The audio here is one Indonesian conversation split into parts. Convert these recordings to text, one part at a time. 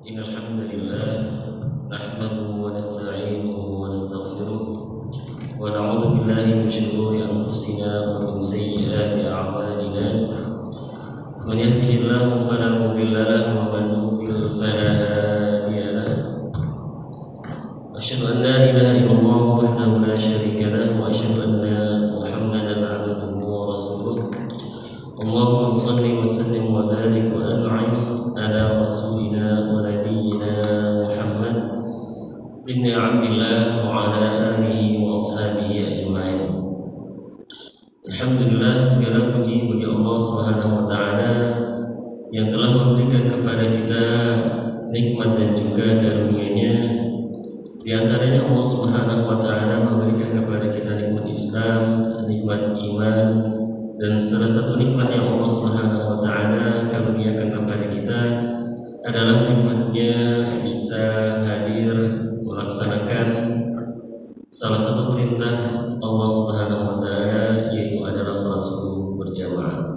إن الحمد لله نحمده ونستعينه ونستغفره ونعوذ بالله من شرور أنفسنا ومن سيئات أعمالنا. من يهده الله فلا مضل له ومن يضلل فلا هادي له. أشهد أن لا إله إلا الله وحده لا شريك له وأشهد أن محمدا عبده ورسوله. اللهم صل وسلم وبارك وأنعم على رسولنا ونبينا محمد بن عبد الله وعلى آله وأصحابه أجمعين. Alhamdulillah, segala puji bagi Allah Subhanahu wa taala yang telah memberikan kepada kita nikmat dan juga karunia-Nya. Di antaranya Allah Subhanahu wa taala memberikan kepada kita nikmat Islam, nikmat iman, dan salah satu nikmat yang Allah Subhanahu wa taala karuniakan kepada kita adalah nikmatnya bisa hadir melaksanakan salah satu perintah Allah Subhanahu wa taala, yaitu adalah salat subuh berjamaah.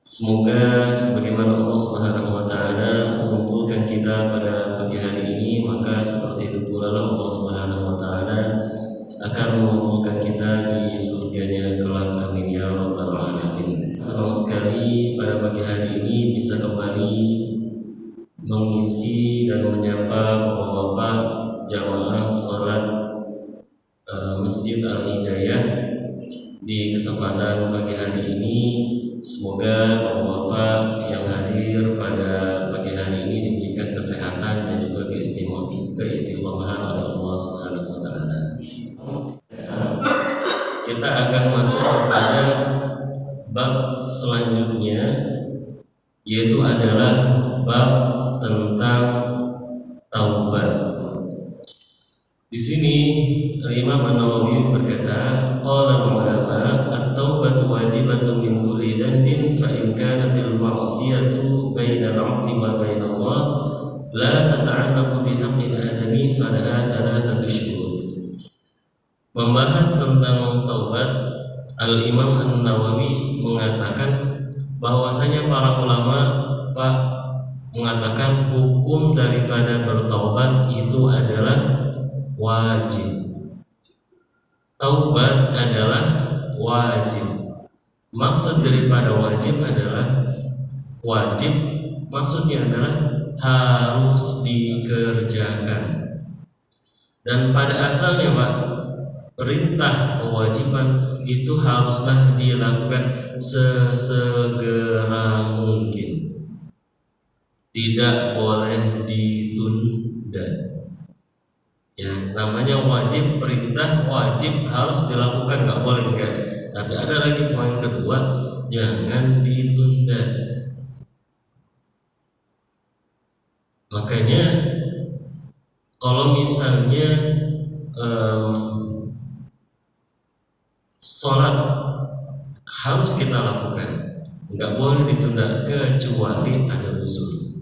Semoga sebagaimana Allah Subhanahu wa taala mengumpulkan kita pada pagi hari ini, maka seperti itu pula Allah Subhanahu wa taala akan mengumpulkan kita di surganya kelak. Amin ya rabbal alamin. Senang sekali pada pagi hari ini bisa kembali mengisi dan menyapa bapak-bapak jamaah salat Masjid Al-Hidayah di kesempatan pagi hari ini. Semoga bapak-bapak yang hadir pada pagi hari ini diberikan kesehatan dan juga keistiqomahan oleh Allah Subhanahu wa taala. Kita akan masuk kepada bab selanjutnya, yaitu adalah bab tentang taubat. Di sini Imam An-Nawawi berkata, qala ulama at-taubatu wajibatun min kulli dhanbin fa in kanat al-ma'siyatu baina al-'abdi wa baina Allah la tata'allaqu bi haqqil adami fa laha thalathatu syurut. Membahas tentang taubat, Al-Imam An-Nawawi mengatakan bahwasanya para ulama mengatakan hukum daripada bertaubat itu adalah wajib. Taubat adalah wajib. Maksud daripada wajib adalah wajib, maksudnya adalah harus dikerjakan. Dan pada asalnya Pak, perintah kewajiban itu haruslah dilakukan sesegera mungkin, tidak boleh ditunda. Ya, namanya wajib, perintah wajib harus dilakukan, nggak boleh enggak. Tapi ada lagi poin kedua, jangan ditunda. Makanya kalau misalnya sholat harus kita lakukan, nggak boleh ditunda kecuali ada uzur.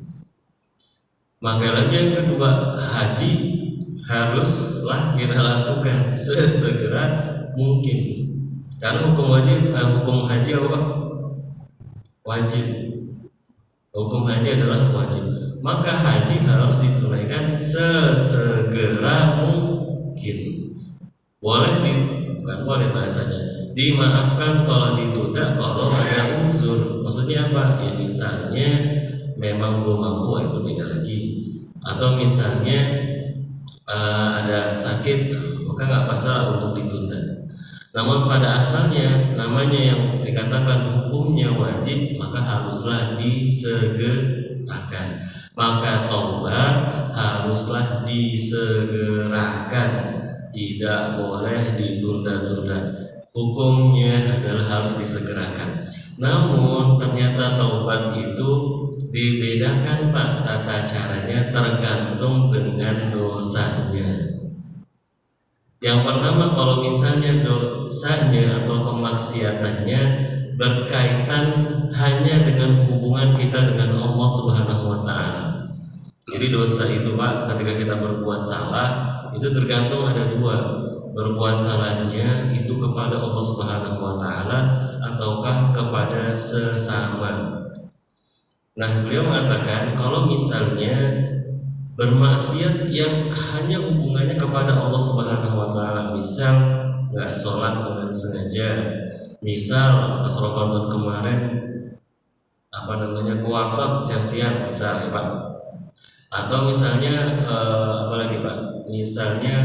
Maka lagi yang kedua, haji haruslah kita lakukan sesegera mungkin. Karena hukum wajib, hukum haji apa? Wajib. Hukum haji adalah wajib. Maka haji harus ditunaikan sesegera mungkin. Bukan boleh bahasanya, dimaafkan kalau ditunda kalau ada uzur. Maksudnya apa? Ya misalnya memang belum mampu, itu beda lagi. Atau misalnya ada sakit, maka nggak masalah untuk ditunda. Namun pada asalnya namanya yang dikatakan hukumnya wajib, maka haruslah disegerakan. Maka taubat haruslah disegerakan, tidak boleh ditunda-tunda. Hukumnya adalah harus disegerakan. Namun ternyata taubat itu dibedakan Pak, tata caranya tergantung dengan dosanya. Yang pertama, kalau misalnya dosanya atau kemaksiatannya berkaitan hanya dengan hubungan kita dengan Allah Subhanahu wa taala. Jadi dosa itu Pak, ketika kita berbuat salah, itu tergantung ada dua. Berbuat salahnya itu kepada Allah Subhanahu wa taala ataukah kepada sesama. Nah, beliau mengatakan kalau misalnya bermaksiat yang hanya hubungannya kepada Allah Subhanahu wa taala. Misal nggak sholat dengan sengaja, misal pas Ramadan kemarin puasa siang-siang misal ya Pak, atau misalnya apa lagi Pak, misalnya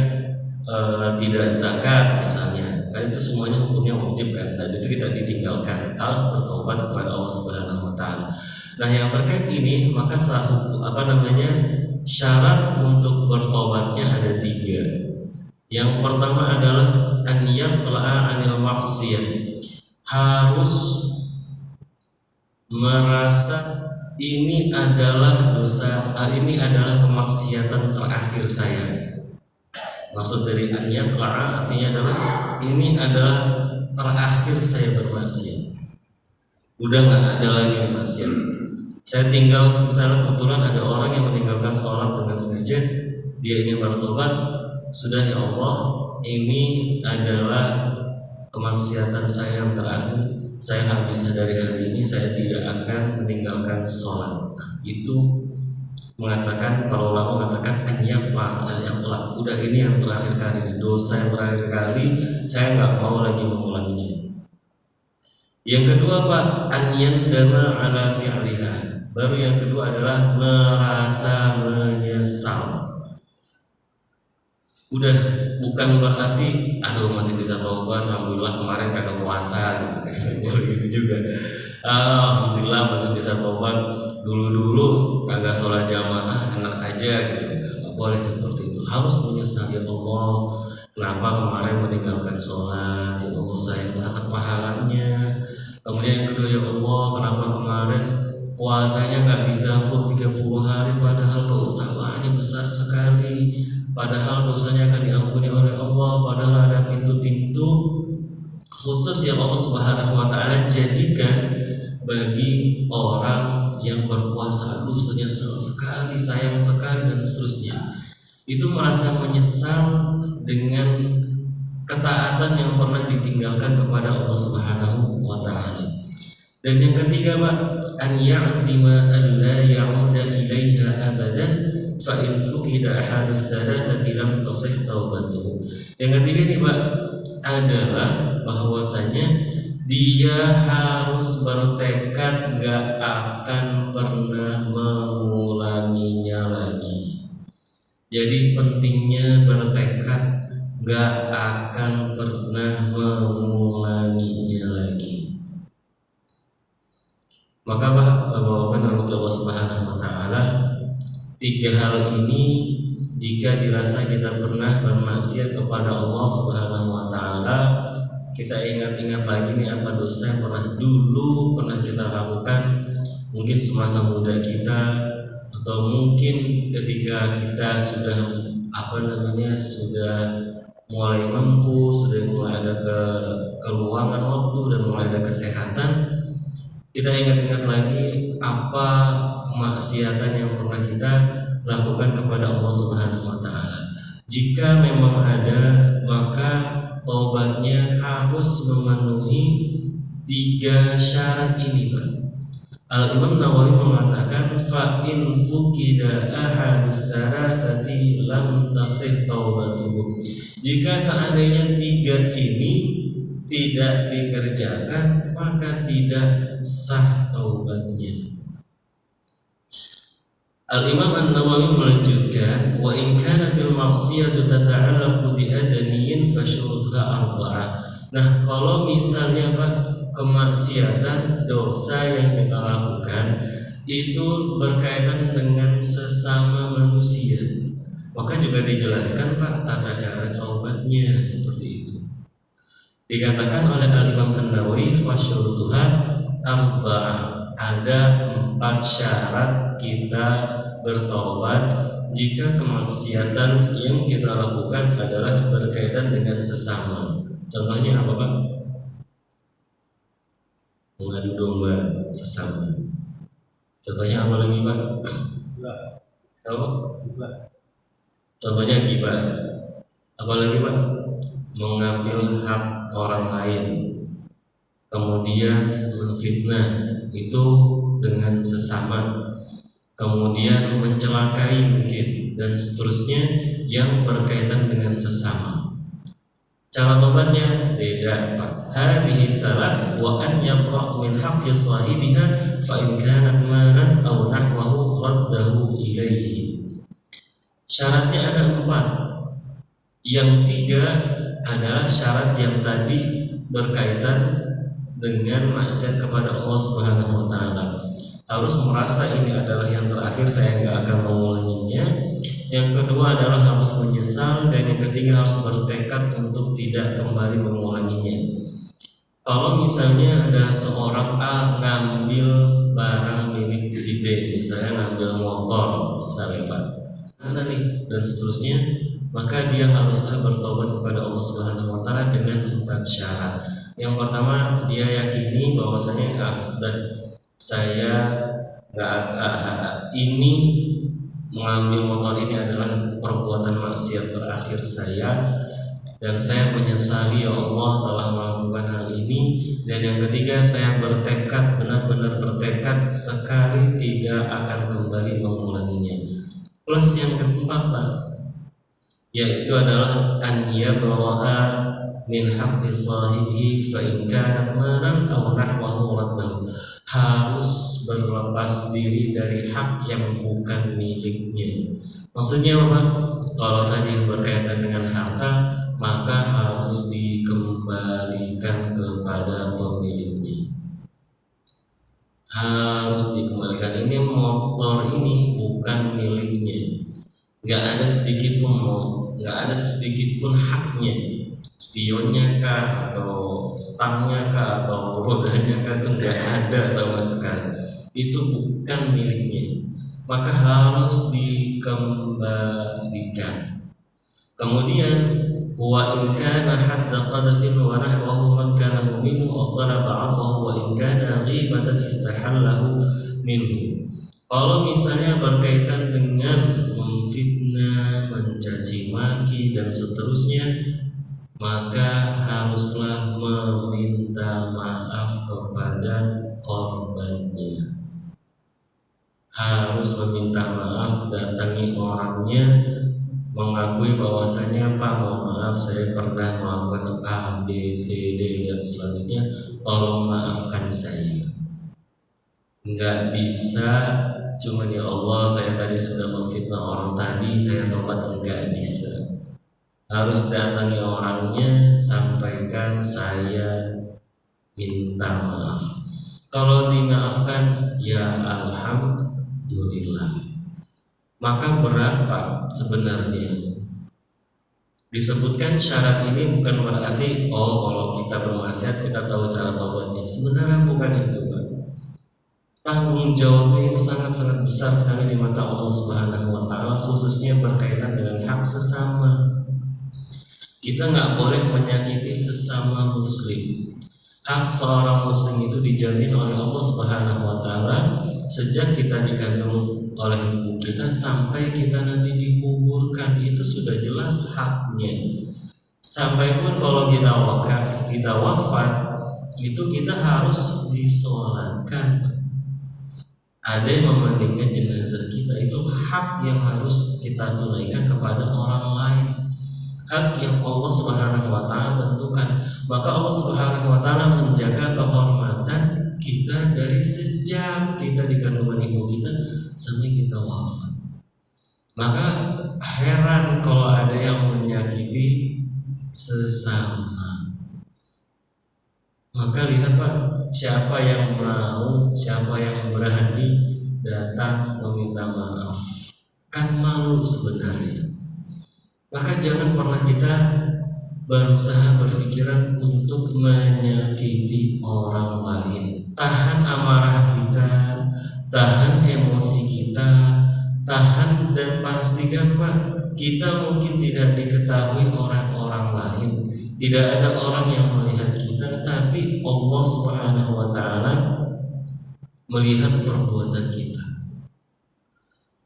tidak zakat misalnya, kan itu semuanya hukumnya wajib kan, dan itu tidak ditinggalkan, harus bertobat kepada Allah Subhanahu wa taala. Nah, yang terkait ini maka syarat untuk bertobatnya ada 3. Yang pertama adalah an yatla'a 'anil ma'siyah, harus merasa ini adalah dosa, ini adalah kemaksiatan terakhir saya. Maksud dari an yatla'a artinya adalah ini adalah terakhir saya bermaksiat, udah nggak ada lagi maksiat. Saya tinggal, misalnya kebetulan ada orang yang meninggalkan sholat dengan sengaja, dia ingin bertobat, sudah ya Allah, ini adalah kemaksiatan saya yang terakhir, saya habis dari hari ini saya tidak akan meninggalkan sholat. Nah, itu mengatakan, para ulama mengatakan al-yaqla, udah ini yang terakhir kali, ini dosa yang terakhir kali, saya nggak mau lagi mengulanginya. Yang kedua Pak, an yandama ala fi'liha. Baru yang kedua adalah merasa menyesal. Udah bukan berarti aduh masih bisa tobat, alhamdulillah kemarin kagak puasa gitu juga. Alhamdulillah masih bisa tobat, dulu kagak sholat jamaah enak aja gitu. Nggak boleh seperti itu. Harus menyesal, ya Allah, kenapa kemarin meninggalkan sholat, ya Allah saya banget pahalanya. Kemudian yang kedua, ya Allah, kenapa kemarin puasanya nggak bisa full 30 hari, padahal keutamaannya besar sekali, padahal dosanya akan diampuni oleh Allah, padahal ada pintu-pintu khusus yang Allah Subhanahu wa taala jadikan bagi orang yang berpuasa. Aduh, nyesel sekali, sayang sekali, dan seterusnya. Itu merasa menyesal dengan ketaatan yang pernah ditinggalkan kepada Allah Subhanahu wa taala. Dan yang ketiga Pak, an ya'zima an la ya'uda ilaiha abadan fa in fuqida ahadus thalathati lam tasih taubatuhu. Yang ketiga nih Pak adalah bahwasanya dia harus bertekad gak akan pernah mengulanginya lagi. Jadi pentingnya bertekad gak akan pernah mengulanginya lagi. Maka Bapak Allah Subhanahu wa taala, 3 hal ini jika dirasa kita pernah bermaksiat kepada Allah Subhanahu wa taala, kita ingat-ingat lagi nih apa dosa yang pernah kita lakukan, mungkin semasa muda kita, atau mungkin ketika kita sudah sudah mulai mampu, sudah mulai ada keluangan waktu dan mulai ada kesehatan. Kita ingat-ingat lagi apa kemaksiatan yang pernah kita lakukan kepada Allah Subhanahu wa taala. Jika memang ada, maka taubatnya harus memenuhi 3 syarat ini, Pak. Al-Imam Nawawi mengatakan fa in fuqida ahadus thalathati lam tasih taubatuhu. Jika seandainya 3 ini tidak dikerjakan, maka tidak sah taubatnya. Al-Imam An-Nawawi melanjutkan, wa in kanatil ma'siyatu tata'allaqu bi adamiyyin fa syurutha 4. Nah, kalau misalnya Pak, kemaksiatan, dosa yang kita lakukan itu berkaitan dengan sesama manusia, maka juga dijelaskan Pak tata cara taubatnya seperti itu. Dikatakan oleh Al-Imam An-Nawawi fasyurutuha 4, ada 4 syarat kita bertaubat jika kemaksiatan yang kita lakukan adalah berkaitan dengan sesama. Contohnya apa Pak? Mengadu domba sesama. Contohnya apa lagi Pak? Apa? Contohnya gibah. Apa lagi Pak? Mengambil hak orang lain, kemudian menfitnah, itu dengan sesama, kemudian mencelakai mungkin, dan seterusnya yang berkaitan dengan sesama. Cara tobatnya beda, Pak. Hadhihi thalath wa an yaqra min haqqi sahibiha fa in kanat malan aw nahwahu raddahu ilaihi. Syaratnya ada 4. Yang 3 adalah syarat yang tadi berkaitan dengan maksiat kepada Allah Subhanahu wa taala. Harus merasa ini adalah yang terakhir, saya nggak akan mengulanginya. Yang kedua adalah harus menyesal, dan yang ketiga harus bertekad untuk tidak kembali mengulanginya. Kalau misalnya ada seorang A ngambil barang milik si B, misalnya ngambil motor, misalnya Pak, dan seterusnya, maka dia haruslah bertobat kepada Allah Subhanahu wa taala dengan 4 syarat. Yang pertama, dia yakini bahwasanya saya ini mengambil motor ini adalah perbuatan maksiat terakhir saya, dan saya menyesali ya Allah telah melakukan hal ini. Dan yang ketiga, saya bertekad, benar-benar bertekad sekali tidak akan kembali mengulanginya. Plus yang keempat, Pak, yaitu adalah an yabra'a min haqqi sahibihi fa in kana malan aw nahwahu raddahu. Harus berlepas diri dari hak yang bukan miliknya. Maksudnya apa? Kalau tadi berkaitan dengan harta, maka harus dikembalikan kepada pemiliknya. Harus dikembalikan. Ini motor ini bukan miliknya. Nggak ada sedikit pun nggak ada sedikit pun haknya. Spionnya kah, atau stangnya kah, atau rodanya kah, itu nggak ada sama sekali. Itu bukan miliknya, maka harus dikembalikan. Kemudian wa in kana hadda qadfin wa nahwahu man kana minhu aw talaba 'afwahu wa in kana ghibatan istahallahu minhu. Kalau misalnya berkaitan dengan memfitnah, mencaci maki dan seterusnya, maka haruslah meminta maaf kepada korbannya. Harus meminta maaf, datangi orangnya, mengakui bahwasanya Pak, mohon maaf saya pernah melakukan A, B, C, D dan selanjutnya, tolong maafkan saya. Enggak bisa cuma ya Allah saya tadi sudah memfitnah orang tadi, saya tobat, enggak bisa. Harus datangi orangnya, sampaikan saya minta maaf. Kalau dimaafkan, ya alhamdulillah. Maka berat Pak sebenarnya. Disebutkan syarat ini bukan berarti kalau kita bermaksiat kita tahu cara taubatnya. Sebenarnya bukan itu Pak. Tanggung jawabnya itu sangat-sangat besar sekali di mata Allah Subhanahu wa taala, khususnya berkaitan dengan hak sesama. Kita nggak boleh menyakiti sesama muslim. Hak seorang muslim itu dijamin oleh Allah Subhanahu wa taala sejak kita dikandung oleh ibu kita sampai kita nanti dikuburkan. Itu sudah jelas haknya. Sampai pun kalau kita wafat itu kita harus disolatkan. Ada yang memandikan jenazah kita, itu hak yang harus kita tunaikan kepada orang lain. Hak yang Allah Subhanahu wa taala tentukan. Maka Allah Subhanahu wa taala menjaga kehormatan kita dari sejak kita di kandungan ibu kita sampai kita wafat. Maka heran kalau ada yang menyakiti sesama. Maka lihat Pak, siapa yang mau, siapa yang berani datang meminta maaf, kan malu sebenarnya. Maka jangan pernah kita berusaha berpikiran untuk menyakiti orang lain. Tahan amarah kita, tahan emosi kita, tahan, dan pastikan Pak, kita mungkin tidak diketahui orang-orang lain, tidak ada orang yang melihat kita, tapi Allah Subhanahu wa taala melihat perbuatan kita.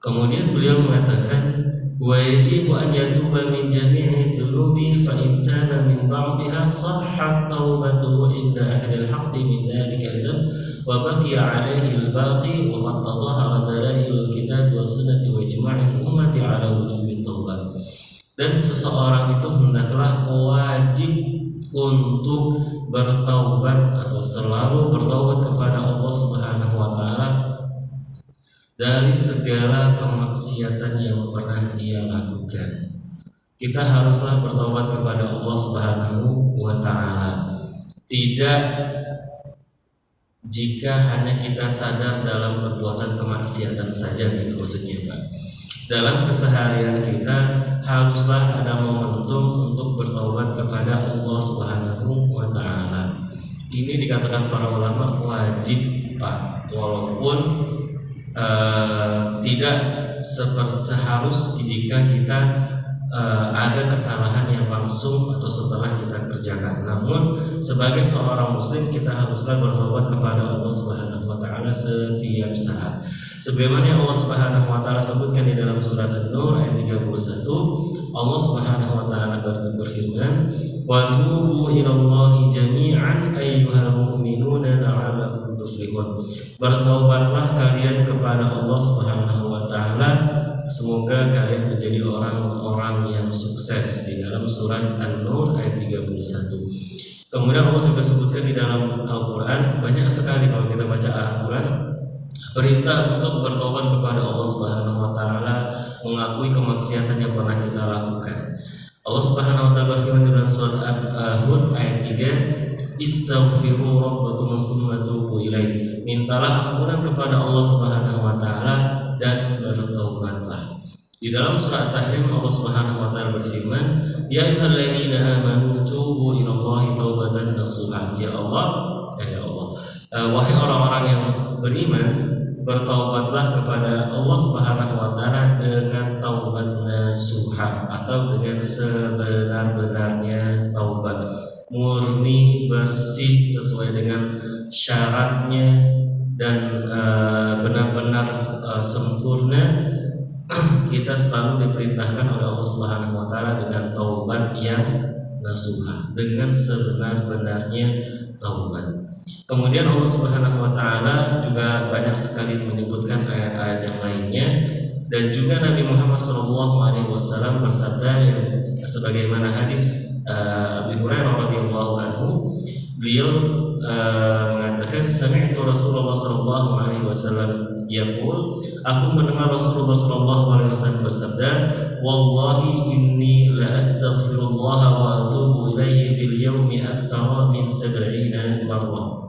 Kemudian beliau mengatakan, wa yajibu an yatuba min jami'i dhunubi fa in taba min ba'diha sahhat taubatuhu inda ahli al-haqqi min dhalika al-dhanb wa baqiya 'alayhi al-baqi wa qad tadahhara dalail al-kitab wa sunnati wa ijma'il ummati 'ala Dan seseorang itu hendaklah wajib untuk bertaubat atau selalu bertaubat kepada Allah Subhanahu wa taala dari segala kemaksiatan yang pernah ia lakukan. Kita haruslah bertaubat kepada Allah Subhanahu wa taala. Tidak jika hanya kita sadar dalam perbuatan kemaksiatan saja, gitu maksudnya Pak. Dalam keseharian kita haruslah ada momentum untuk bertaubat kepada Allah Subhanahu wa taala. Ini dikatakan para ulama wajib Pak, walaupun tidak seharus jika kita ada kesalahan yang langsung atau setelah kita kerjakan. Namun sebagai seorang muslim kita haruslah bertobat kepada Allah Subhanahu wa taala setiap saat. Sebagaimana Allah Subhanahu wa taala sebutkan di dalam surat An-Nur ayat 31, Allah Subhanahu wa taala berfirman, "Wa tubu ilallahi jami'an ayyuhal mu'minuna la'allakum tuflihun." Bertaubatlah kalian kepada Allah Subhanahu wa taala, semoga kalian menjadi orang-orang yang sukses, di dalam surat An-Nur ayat 31. Kemudian Allah juga sebutkan di dalam Al-Quran, banyak sekali kalau kita baca Al-Quran, perintah untuk bertobat kepada Allah Subhanahu wa taala, mengakui kemaksiatan yang pernah kita lakukan. Allah Subhanahu wa taala berfirman dalam surat Hud ayat 3, "Istaghfiru rabbakum tsumma tubu ilaih." Mintalah ampunan kepada Allah Subhanahu wa taala dan bertaubatlah. Di dalam surat Tahrim Allah Subhanahu wa taala berfirman, "Ya ayyuhalladzina amanu tubu ilallahi taubatan nasuha." Ya Allah, wahai orang-orang yang beriman, bertaubatlah kepada Allah Subhanahu wa taala dengan taubat nasuha atau dengan sebenar-benarnya taubat, murni, bersih sesuai dengan syaratnya dan benar-benar sempurna. Kita selalu diperintahkan oleh Allah Subhanahu wa taala dengan taubat yang nasuha, dengan sebenar-benarnya taubat. Kemudian Allah Subhanahu wa taala juga banyak sekali menyebutkan ayat-ayat yang lainnya, dan juga Nabi Muhammad SAW bersabda sebagaimana hadis Abu Hurairah radhiyallahu anhu, beliau mengatakan, "Sami'tu Rasulullah SAW yaqul," aku mendengar Rasulullah SAW bersabda, "Wallahi inni la astaghfirullah wa atubu ilaihi fil yawmi aktsara min 70 marrah."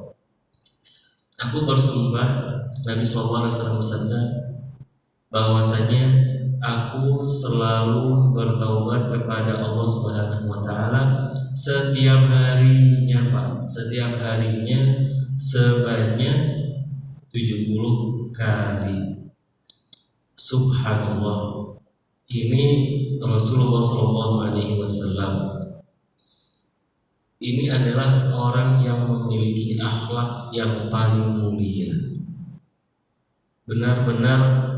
Aku bersumpah, Nabi SAW bersabda, bahwasanya aku selalu bertaubat kepada Allah Subhanahu wa taala setiap harinya, Pak. Setiap harinya sebanyak 70 kali. Subhanallah. Ini Rasulullah SAW. Ini adalah orang yang memiliki akhlak yang paling mulia. Benar-benar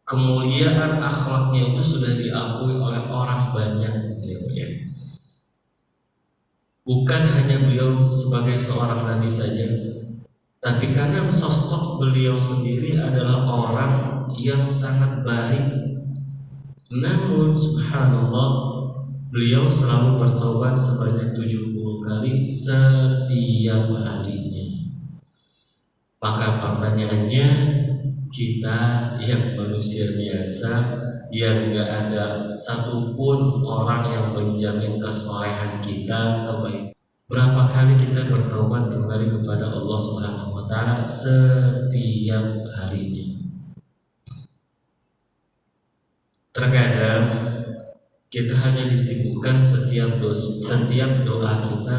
kemuliaan akhlaknya itu sudah diakui oleh orang banyak, ya. Bukan hanya beliau sebagai seorang nabi saja, tapi karena sosok beliau sendiri adalah orang yang sangat baik. Namun subhanallah, beliau selalu bertobat sebanyak 70 kali setiap harinya. Maka pertanyaannya, kita yang manusia biasa, yang gak ada satupun orang yang menjamin kesolehan kita, kebaikan, berapa kali kita bertobat kembali kepada Allah Subhanahu wa taala setiap harinya? Terkadang kita hanya disibukkan setiap doa kita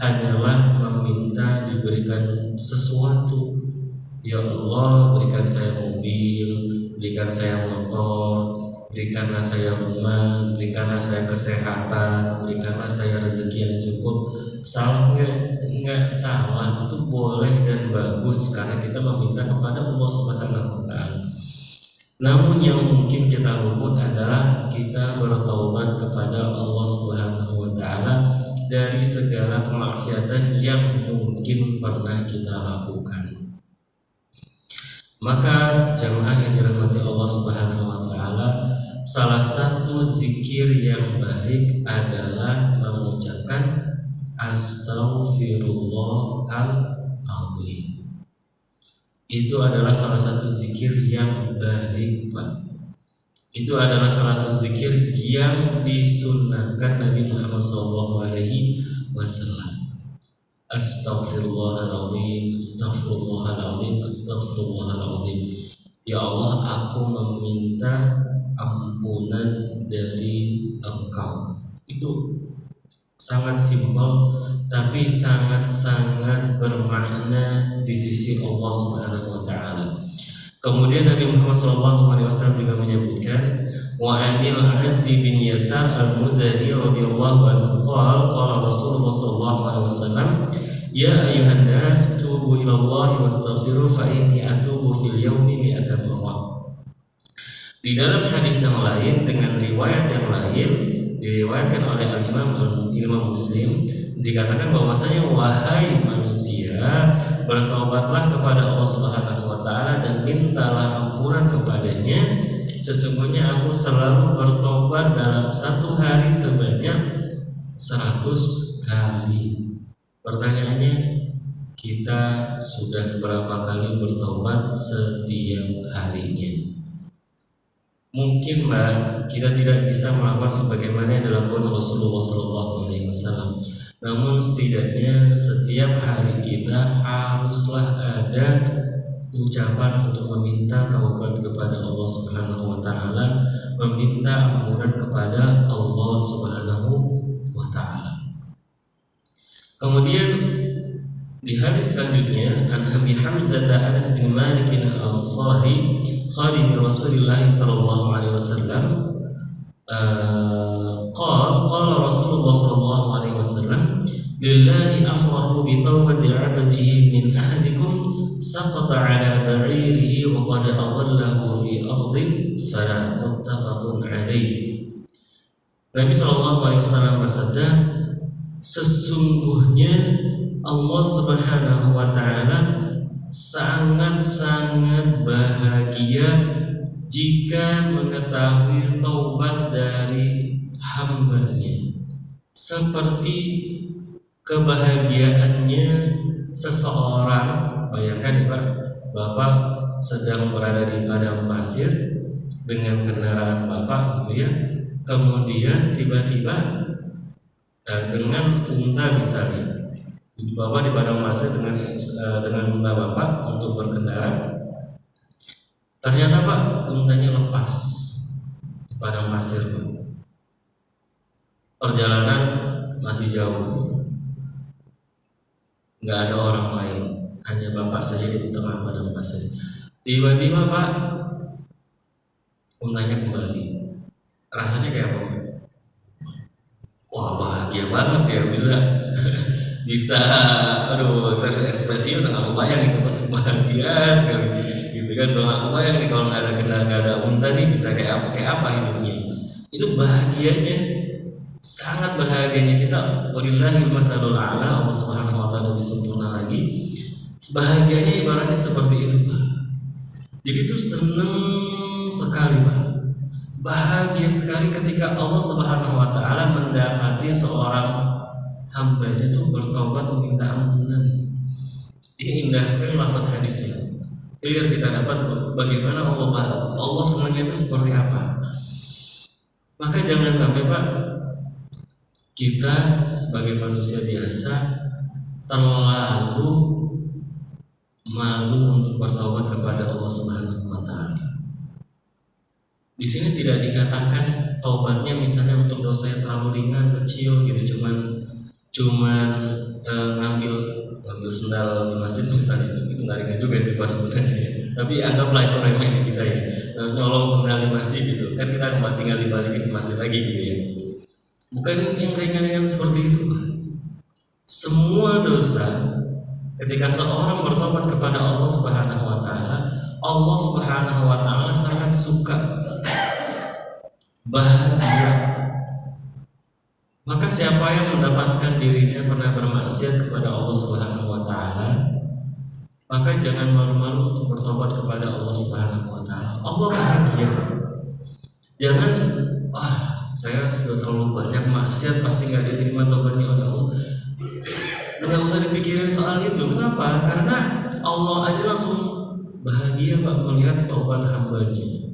hanyalah meminta diberikan sesuatu. Ya Allah, berikan saya mobil, berikan saya motor, berikanlah saya rumah, berikanlah saya kesehatan, berikanlah saya rezeki yang cukup. Salah enggak salah, itu boleh dan bagus karena kita meminta kepada Allah Subhanahu wa taala. Namun yang mungkin kita luput adalah kita bertaubat kepada Allah Subhanahu wa taala dari segala kemaksiatan yang mungkin pernah kita lakukan. Maka jamaah yang dirahmati Allah Subhanahu wa taala, salah satu zikir yang baik adalah mengucapkan Astaghfirullahaladzim. Itu adalah salah satu zikir yang baik, Pak. Itu adalah salah satu zikir yang disunnahkan Nabi Muhammad SAW. Astaghfirullahaladzim, astaghfirullahaladzim, astaghfirullahaladzim. Ya Allah, aku meminta ampunan dari Engkau. Itu sangat simpel, tapi sangat-sangat bermakna di sisi Allah Subhanahu wa taala. Kemudian Nabi Muhammad SAW juga menyebutkan, wa anil Azzi bin Yasar al-Muzani radhiyallahu anhu qala Rasulullah sallallahu alaihi wasallam, ya ayuhan nas tubu ila Allah wastaghfiru fa inni atubu fil yaumi mi'ata marrah. Di dalam hadis yang lain dengan riwayat yang lain diriwayatkan oleh Imam Muslim, dikatakan bahwasanya wahai manusia, bertobatlah kepada Allah Subhanahu wa taala dan mintalah ampunan kepadanya. Sesungguhnya aku selalu bertobat dalam satu hari sebanyak 100 kali. Pertanyaannya, kita sudah berapa kali bertobat setiap harinya? Mungkin kita tidak bisa melakukan sebagaimana yang dilakukan Rasulullah SAW. Namun setidaknya setiap hari kita haruslah ada ucapan untuk meminta taubat kepada Allah Subhanahu wa taala, meminta ampunan kepada Allah Subhanahu wa taala. Kemudian di hadis selanjutnya, an Abi Hamzah Anas bin Malik al-Ansari khadim Rasulullah sallallahu alaihi wasallam qala Rasulullah sallallahu alaihi wasallam, lillahi afrahu bi taubati 'abdihi min ahadikum saqata 'ala ba'irihi wa qad adallahu fi ardin fala, muttafaqun alaihi. Nabi sallallahu alaihi wasallam bersabda, sesungguhnya Allah Subhanahu wa taala sangat-sangat bahagia jika mengetahui taubat dari hambanya, seperti kebahagiaannya seseorang. Bayangkan Pak, Bapak sedang berada di padang pasir dengan kendaraan Bapak gitu ya, kemudian tiba-tiba dengan unta misalnya, Bapak di padang pasir dengan unta Bapak untuk berkendara. Ternyata Pak, untanya lepas di padang pasir, Pak. Perjalanan masih jauh, nggak ada orang lain, hanya Bapak saja di tengah padang pasir. Tiba-tiba Pak, untanya kembali. Rasanya kayak apa? Wah, bahagia banget ya, bisa aduh, saya ekspresi udah nggak kebayang itu, pasti bahagia sekali gitu kan. Udah nggak kebayang nih kalau nggak ada kendaraan, nggak ada unta nih bisa kayak apa hidupnya. Itu bahagianya, sangat bahagianya kita. Walillahil masalul a'la, Allah Subhanahu wa taala disempurna lagi. Bahagianya ibaratnya seperti itu, Pak. Jadi itu seneng sekali, Pak. Bahagia sekali ketika Allah Subhanahu wa taala mendapati seorang hambanya itu bertobat meminta ampunan. Ini indah sekali lafaz hadisnya. Clear kita dapat bagaimana Allah senangnya itu seperti apa. Maka jangan sampai Pak, kita sebagai manusia biasa terlalu malu untuk bertobat kepada Allah Subhanahu wa taala. Di sini tidak dikatakan taubatnya misalnya untuk dosa yang terlalu ringan, kecil gitu, cuman ngambil sendal di masjid misalnya, itu nggak ringan juga sih Pak sebenarnya. Tapi anggaplah itu remeh di kita ya, nyolong sendal di masjid gitu, kan kita tinggal dibalikin ke masjid lagi gitu ya. Bukan yang ringan-ringan seperti itu Pak. Semua dosa, ketika seorang bertobat kepada Allah Subhanahu wa taala, Allah Subhanahu wa taala sangat suka, bahagia. Maka siapa yang mendapatkan dirinya pernah bermaksiat kepada Allah Subhanahu wa taala, maka jangan malu-malu untuk bertobat kepada Allah Subhanahu wa taala. Allah bahagia. Jangan, saya sudah terlalu banyak maksiat pasti nggak diterima taubatnya oleh Allah. Nggak usah dipikirin soal itu. Kenapa? Karena Allah aja langsung bahagia Pak melihat taubat hambanya.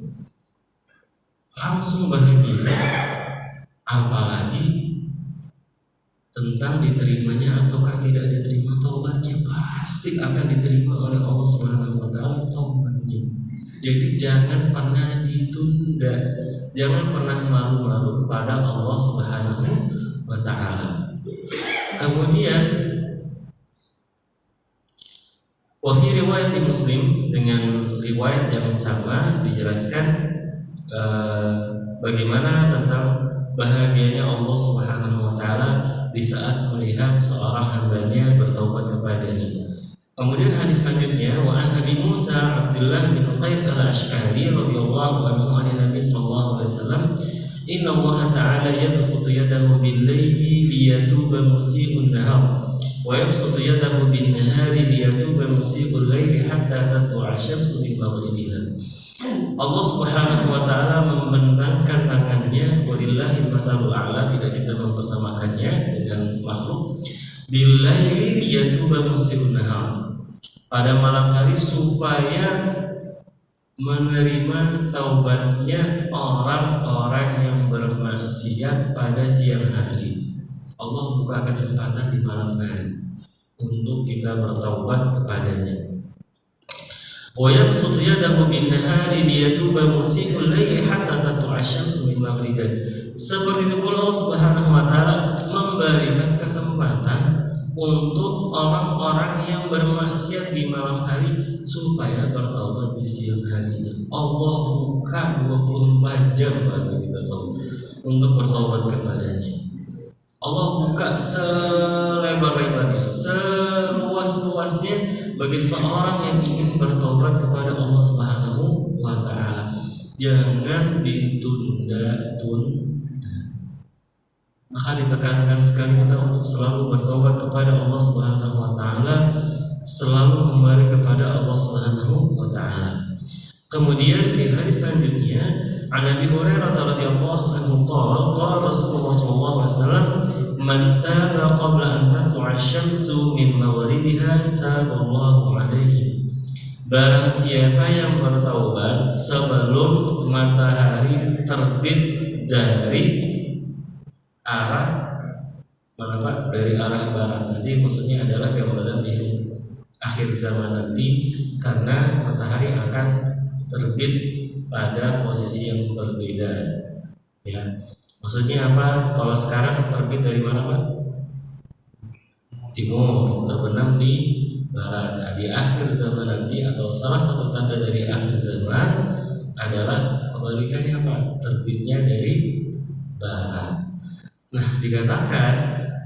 Langsung bahagia. Apalagi tentang diterimanya ataukah tidak diterima taubatnya, pasti akan diterima oleh Allah Subhanahu wa taala taubatnya. Jadi jangan pernah ditunda, jangan pernah malu-malu kepada Allah Subhanahu wa taala. Kemudian wa fi riwayat Muslim, dengan riwayat yang sama dijelaskan bagaimana tentang bahagianya Allah Subhanahu wa taala di saat melihat seorang hambanya bertaubat kepadanya. Kemudian hadis selanjutnya, wa an Abi Musa Abdullah bin Qais al-Ash'ari radhiyallahu anhu an Nabi sallallahu alaihi wasallam, inna Allah ta'ala yabsutu yadahu bil-laili liyatuba musii'un nahar wa yabsutu yadahu bin-nahari liyatuba musii'ul laili hatta tatlu'a asy-syamsu min maghribiha. Allah Subhanahu wa taala membentangkan tangannya, walillahil matsalul a'la, tidak kita mempersamakannya dengan makhluk, bil-laili liyatuba musii'un nahar, pada malam hari supaya menerima taubatnya orang-orang yang bermaksiat pada siang hari. Allah buka kesempatan di malam hari untuk kita bertaubat kepadanya. Wa yabsutu yadahu bin-nahari liyatuba musii'ul laili hatta tatlu'a asy-syamsu min maghribiha. Seperti itu pula Allah Subhanahu wa taala memberikan kesempatan untuk orang-orang yang bermaksiat di malam hari supaya bertaubat di siang harinya. Allah buka 24 jam bahasa kita tahu untuk bertaubat kepadanya. Allah buka selebar-lebarnya, seluas-luasnya bagi seorang yang ingin bertaubat kepada Allah Subhanahu wa taala. Jangan ditunda-tunda. Maka ditekankan sekali kita untuk selalu bertobat kepada Allah Subhanahu wa taala, selalu kembali kepada Allah Subhanahu wa taala. Kemudian di hadis selanjutnya, an Abi Hurairah radhiyallahu anhu qala Rasulullah sallallahu alaihi wasallam, man taba qabla an tatlu'a asy-syamsu min maghribiha taballahu alaihi. Barang siapa yang bertaubat sebelum matahari terbit dari arah mana Pak? Dari arah barat. Nanti maksudnya adalah gambaran di akhir zaman nanti, karena matahari akan terbit pada posisi yang berbeda. Ya, maksudnya apa? Kalau sekarang terbit dari mana Pak? Timur, terbenam di barat. Nah, di akhir zaman nanti atau salah satu tanda dari akhir zaman adalah kebalikannya apa? Terbitnya dari barat. Nah, dikatakan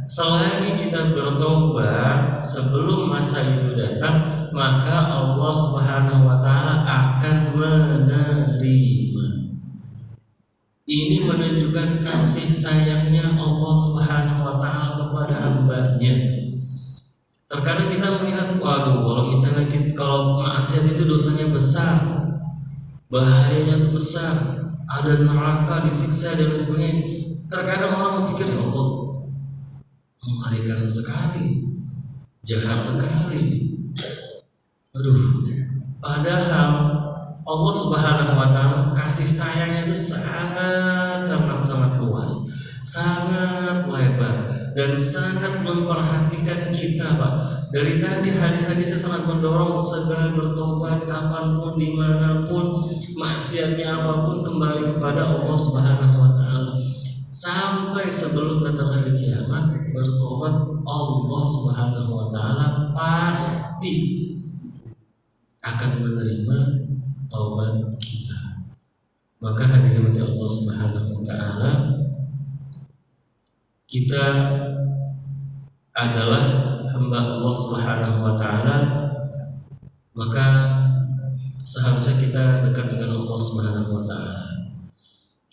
selagi kita bertobat sebelum masa itu datang, maka Allah Subhanahu wa taala akan menerima. Ini menunjukkan kasih sayangnya Allah Subhanahu wa taala kepada hambanya. Terkadang kita melihat, waduh, kalau misalnya kalau maksiat itu dosanya besar, bahayanya besar, ada neraka, disiksa dan sebagainya. Terkadang orang berpikir, ya Allah, mengerikan sekali, jahat sekali. Aduh, padahal Allah Subhanahu wa taala kasih sayangnya itu sangat luas, sangat lebar, dan sangat memperhatikan kita, Pak. Dari tadi hadis-hadisnya sangat mendorong segera bertobat kapanpun, dimanapun, maksiatnya apapun, kembali kepada Allah Subhanahu wa taala. Sampai sebelum datang hari kiamat, bertobat Allah Subhanahu wa taala pasti akan menerima taubat kita. Maka hadirin Allah Subhanahu wa taala, kita adalah hamba Allah Subhanahu wa taala, maka seharusnya kita dekat dengan Allah Subhanahu wa taala.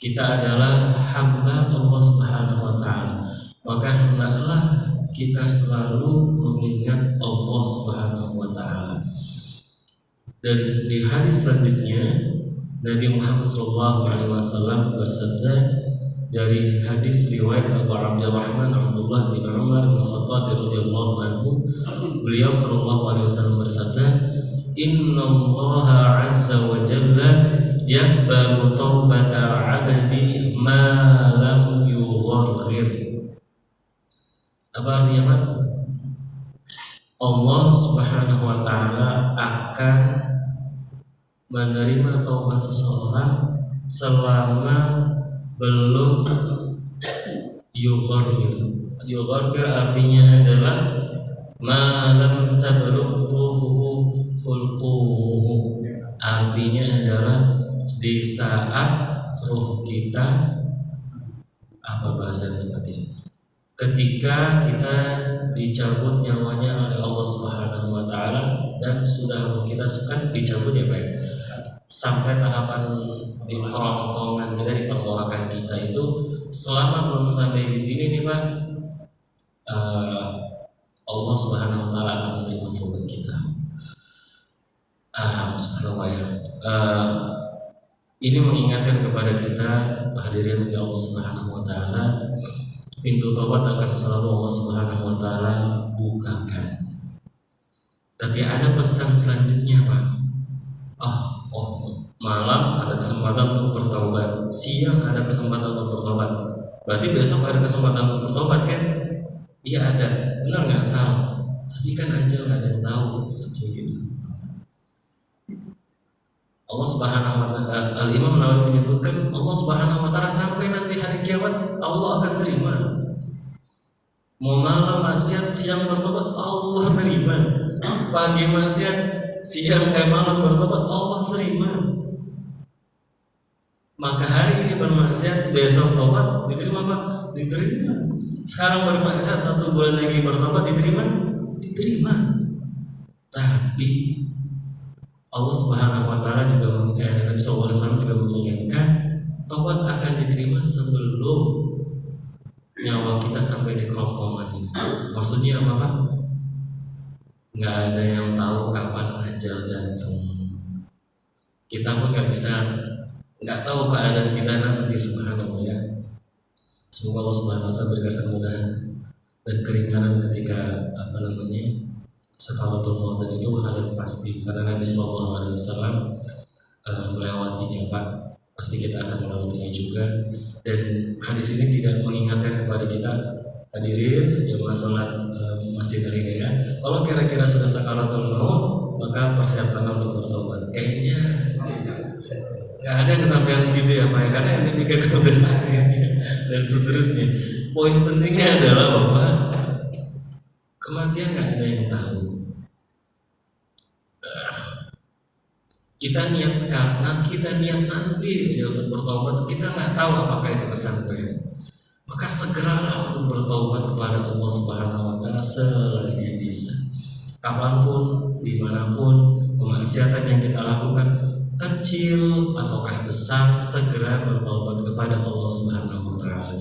Kita adalah hamba Allah Subhanahu wa taala, maka hendaklah kita selalu mengingat Allah Subhanahu wa taala. Dan di hadis selanjutnya Nabi Muhammad SAW bersabda dari hadis riwayat Abu Abdurrahman Abdullah bin Umar bin Khattab radhiyallahu anhu, beliau SAW bersabda, Innallaha azza wa jalla yaqbalu taubata 'abdi ma lam yugharghir. Apa artinya, Pak? Allah Subhanahu wa taala akan menerima taubat seseorang selama belum yugharghir. Yugharghir artinya adalah malam tablughu hulquhu. Artinya adalah di saat ruh kita, apa bahasa tepatnya, ketika kita dicabut nyawanya oleh Allah Subhanahu wa taala dan sudah ruh kita suka dicabut ya Pak, sampai tahapan di kerongkongan kita, di tenggorokan kita itu, selama belum sampai di sini nih Pak, Allah Subhanahu wa taala akan menerima taubat kita. Subhanallah ya. Ini mengingatkan kepada kita, hadirin yang Allah Subhanahu wa taala, pintu taubat akan selalu Allah Subhanahu wa taala bukakan. Tapi ada pesan selanjutnya, Pak. Malam ada kesempatan untuk bertobat, siang ada kesempatan untuk bertobat. Berarti besok ada kesempatan untuk bertobat kan? Iya ada, benar nggak salah. Tapi kan ajal nggak ada yang tahu seperti itu. Allah Subhanahu wa taala, Al-Imam Nawawi menyebutkan Allah Subhanahu wa taala sampai nanti hari kiamat Allah akan terima. Mau malam maksiat, siang bertobat, Allah terima. Pagi maksiat, siang malam bertobat, Allah terima. Maka hari ini bermaksiat, besok tobat, diterima Pak? Diterima. Sekarang bermaksiat, 1 bulan lagi bertobat, diterima? Diterima. Tapi Allah Subhanahu wa taala juga Nabi SAW juga mengingatkan, tobat akan diterima sebelum nyawa kita sampai di kerongkongan ini. Maksudnya apa Pak? Nggak ada yang tahu kapan ajal datang. Kita pun nggak tahu keadaan kita nanti, subhanallah ya. Semoga Allah Subhanahu wa taala berikan kemudahan dan keringanan ketika sakaratul maut, dan itu hal yang pasti karena Nabi SAW melewatinya Pak. Pasti kita akan melewatinya juga. Dan hadis ini tidak mengingatkan kepada kita, hadirin jemaah salat Masjid Al-Hidayah, kalau kira-kira sudah sakaratul maut maka persiapkan untuk bertobat. Kayaknya nggak ada yang kesampaian gitu ya Pak ya, karena yang dipikirkan udah sakit dan seterusnya. Poin pentingnya adalah bahwa kematian nggak ada yang tahu. Kita niat sekarang, kita niat nanti aja untuk bertobat, kita nggak tahu apakah itu kesampaian. Maka segeralah untuk bertobat kepada Allah Subhanahu wa taala selagi bisa. Kapanpun, dimanapun, kemaksiatan yang kita lakukan, kecil ataukah besar, segera bertobat kepada Allah Subhanahu wa taala.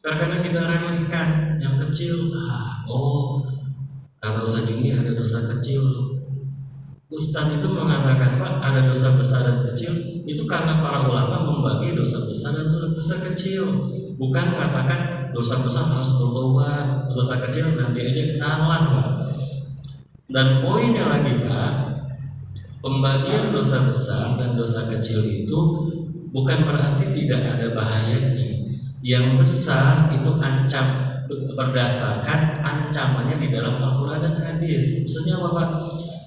Terkadang kita remehkan yang kecil, kata Ustaz ini ada dosa kecil. Ustaz itu mengatakan Pak, ada dosa besar dan kecil, itu karena para ulama membagi dosa besar dan dosa kecil, bukan mengatakan dosa besar harus bertobat, dosa kecil nanti aja, salah Pak. Dan poinnya lagi Pak, pembagian dosa besar dan dosa kecil itu bukan berarti tidak ada bahayanya. Yang besar itu berdasarkan ancamannya di dalam Al-Quran dan hadis. Maksudnya apa Pak?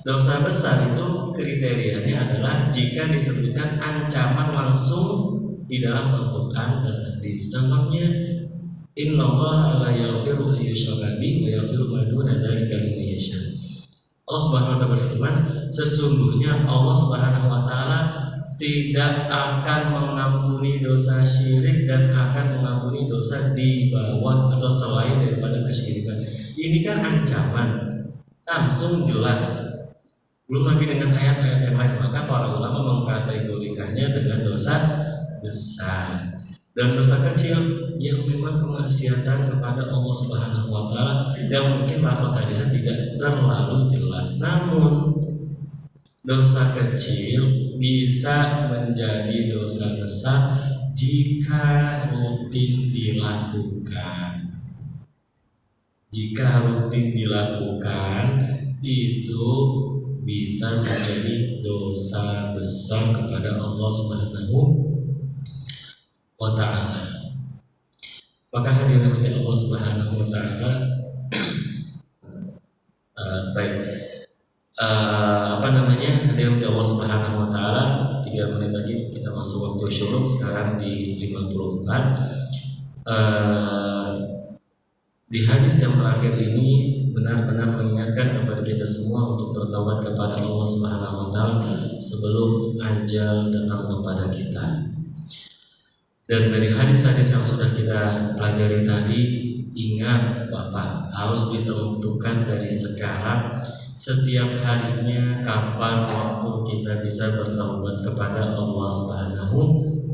Dosa besar itu kriterianya adalah jika disebutkan ancaman langsung di dalam Al-Quran dan hadis. Contohnya, Innallaha la yaghfiru an yushraka bihi wa yaghfiru ma duna dzalika liman yasha. Allah Subhanahu wa taala berfirman, sesungguhnya Allah Subhanahu wa taala tidak akan mengampuni dosa syirik dan akan mengampuni dosa di bawah atau selain daripada kesyirikan. Ini kan ancaman, langsung jelas. Belum lagi dengan ayat-ayat yang lain, maka para ulama mengkategorikannya dengan dosa besar dan dosa kecil yang memang kemaksiatan kepada Allah Subhanahu wa taala yang mungkin lafaz hadisnya tidak terlalu jelas. Namun dosa kecil bisa menjadi dosa besar jika rutin dilakukan. Jika rutin dilakukan, itu bisa menjadi dosa besar kepada Allah Subhanahu wa ta'ala. Maka hadirin Allah Subhanahu wa ta'ala, baik, hadirin Allah Subhanahu wa ta'ala, 3 menit lagi kita masuk waktu syuruk, sekarang di 54. Di hadis yang terakhir ini benar-benar mengingatkan kepada kita semua untuk bertaubat kepada Allah Subhanahu wa ta'ala sebelum ajal datang kepada kita. Dan dari hadis-hadis yang sudah kita pelajari tadi, ingat Bapak, harus ditentukan dari sekarang setiap harinya kapan waktu kita bisa bertaubat kepada Allah Subhanahu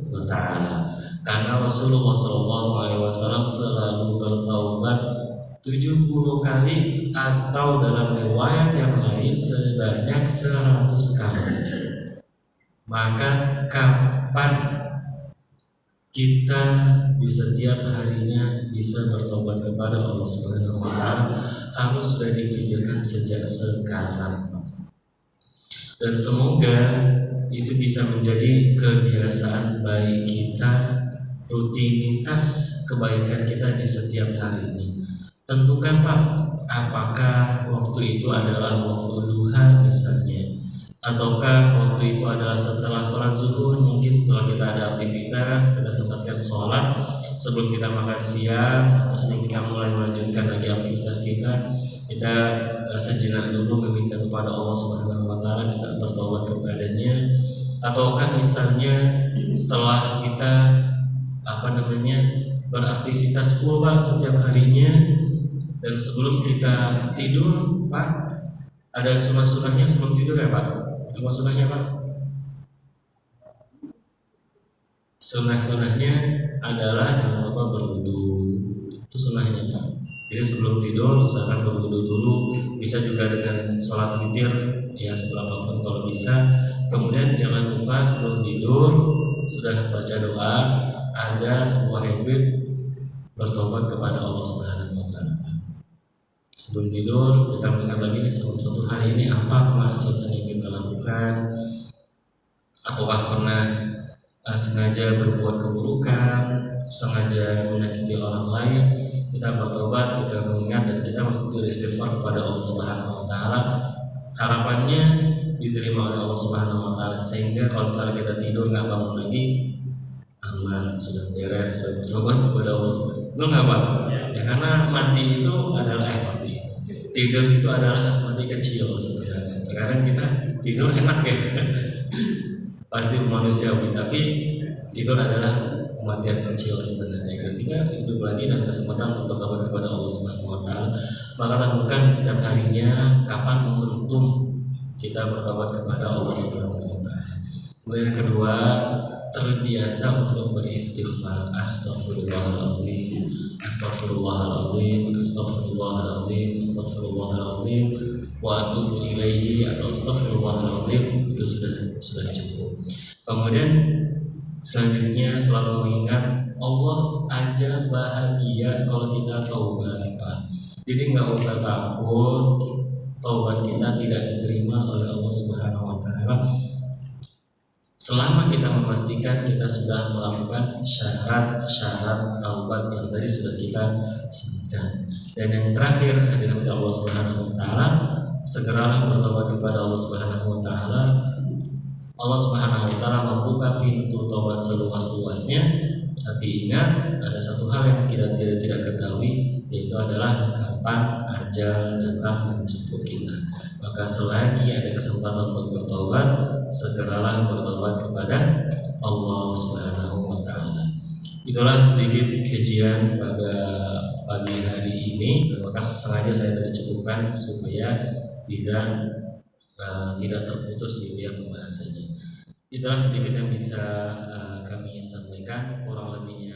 wa ta'ala. Karena Rasulullah SAW selalu bertaubat 70 kali atau dalam riwayat yang lain sebanyak 100 kali. Maka kapan kita di setiap harinya bisa bertobat kepada Allah Subhanahu wa ta'ala harus sudah dipikirkan sejak sekarang. Dan semoga itu bisa menjadi kebiasaan baik kita, rutinitas kebaikan kita di setiap hari ini. Tentukan Pak, apakah waktu itu adalah waktu duha misalnya, ataukah waktu itu adalah setelah sholat zuhur, mungkin setelah kita ada aktivitas, kita sempatkan sholat sebelum kita makan siang, atau sebelum kita mulai melanjutkan lagi aktivitas kita sejenak dulu meminta kepada Allah Subhanahu wa ta'ala, kita bertobat kepadanya. Ataukah misalnya setelah kita beraktivitas full Pak setiap harinya, dan sebelum kita tidur Pak, ada sunah-sunahnya sebelum tidur ya Pak? Apa sunahnya Pak? Sunah-sunahnya adalah jangan lupa berwudu. Itu sunahnya Pak. Jadi sebelum tidur usahakan berwudu dulu, bisa juga dengan sholat witir ya seberapapun kalau bisa. Kemudian jangan lupa sebelum tidur sudah baca doa, ada sebuah habit bertobat kepada Allah Subhanahu wa ta'ala. Sebelum tidur kita mengingat lagi nih suatu hari ini apa kemaksiatan yang kita lakukan, ataukah pernah sengaja berbuat keburukan, sengaja menyakiti orang lain. Kita bertobat, kita mengingat, dan kita beristighfar kepada Allah Subhanahu wa ta'ala. Harapannya diterima oleh Allah Subhanahu wa ta'ala, sehingga kalau misalnya kita tidur nggak bangun lagi, aman, sudah beres, sudah bertobat kepada Allah Subhanahu wa ta'ala. Nggak Pak? Ya, karena mati itu adalah tidur itu adalah mati kecil sebenarnya. Terkadang kita tidur enak ya, pasti manusiawi, tapi tidur adalah kematian kecil sebenarnya. Dan kita hidup lagi dan kesempatan untuk bertobat kepada Allah Subhanahu wa ta'ala. Maka tentukan setiap harinya kapan momentum kita bertobat kepada Allah Subhanahu wa ta'ala. Kemudian yang kedua, terbiasa untuk beristighfar. Astaghfirullahaladzim, astaghfirullahaladzim, astaghfirullahaladzim, astaghfirullahaladzim, wa atubu ilaihi, atau astaghfirullahaladzim, itu sudah cukup. Kemudian selanjutnya selalu mengingat Allah aja bahagia kalau kita taubat Pak. Jadi nggak usah takut taubat kita tidak diterima oleh Allah Subhanahu wa ta'ala, selama kita memastikan kita sudah melakukan syarat-syarat taubat yang tadi sudah kita sebutkan. Dan yang terakhir, hadirin Allah Subhanahu wa ta'ala, segeralah bertobat kepada Allah Subhanahu wa ta'ala. Allah Subhanahu wa ta'ala membuka pintu taubat seluas-luasnya. Tapi ingat, ada satu hal yang kita tidak ketahui, yaitu adalah kapan ajal datang menjemput kita. Maka selagi ada kesempatan untuk bertobat, segeralah bertobat kepada Allah Subhanahu wa ta'ala. Itulah sedikit kajian pada pagi hari ini. Maka sengaja saya tadi cukupkan supaya tidak terputus gitu ya pembahasannya. Itulah sedikit yang bisa kami sampaikan. Kurang lebihnya